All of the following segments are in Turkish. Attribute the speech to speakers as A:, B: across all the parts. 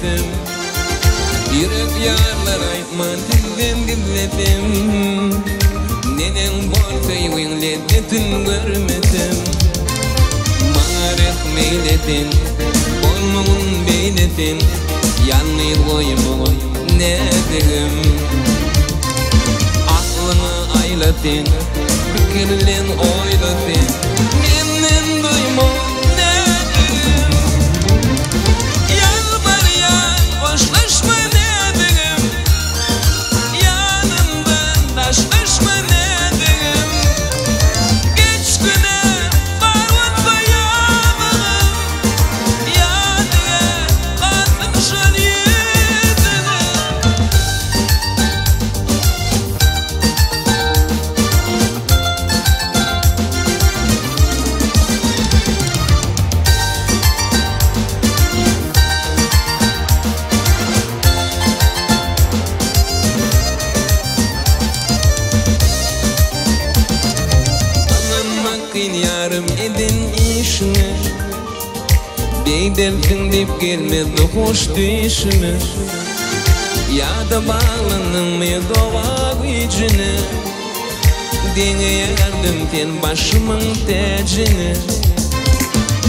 A: gilletim Yürek yarlar aytman tildim gilletim Neden bolkay wingletin görmedim Bana rehmeyletin Bolmuğun beyletin Yanmayır koymuğun ne dedim Aklını aylatin Fikirlen oylatin Menden duymam ne dedim Yalvar ya Boşlaşma ne dedim Yanımdan taşlaşma ne dedim Geç güne varvatma yağmağım Yanıya kaldım şan yedim Yarım edin işini Beydelkin deyip gelmedi hoş düşünü Ya da bağlanılmıyor dova gücünü Dene yardım ten başımın tecini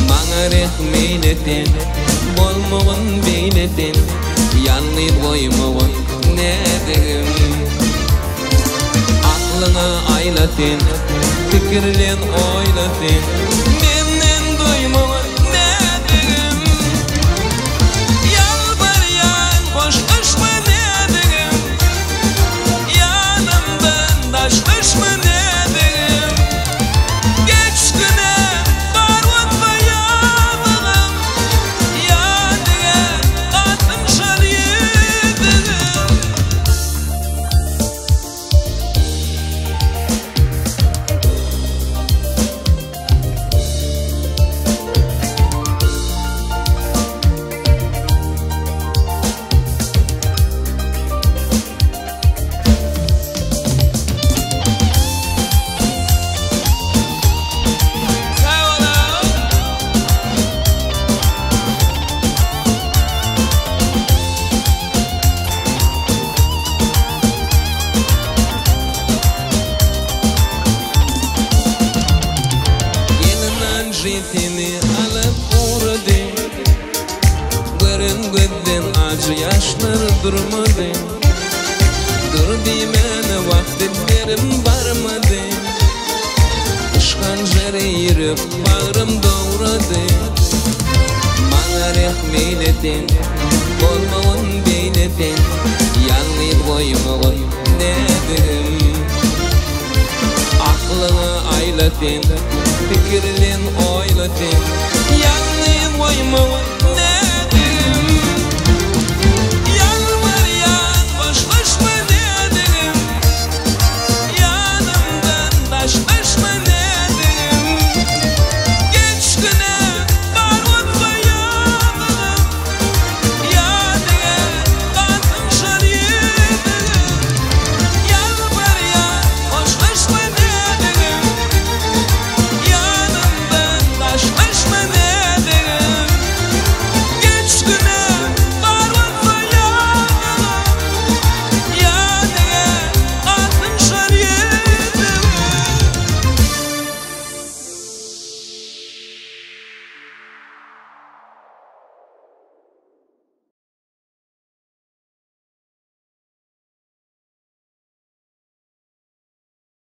A: Bana rehmeyletin Bolmuğun beyletin Yanlayıp koymuğun ne dedim Aklına aylatin Fikirlen oylatin Menden duymamın ne dedim Yalvar yan boşlaşma ne dedim Yanımdan taşlaşma ne dedim Geç güne varvatma yağmağım Yanıya kaldım şan yedim Jetini alıp uğradı Görün gödden acı yaşlar durmadı Dur demene vakitlerim varmadı Işkancere yürüp bağrım doğradı Bana rehmeyletin Bolmağın beyletin Yanlayıp koymuğun ne dedim Aklını aylatin Fikirlen oylatin Yanlayıp koymuğun ne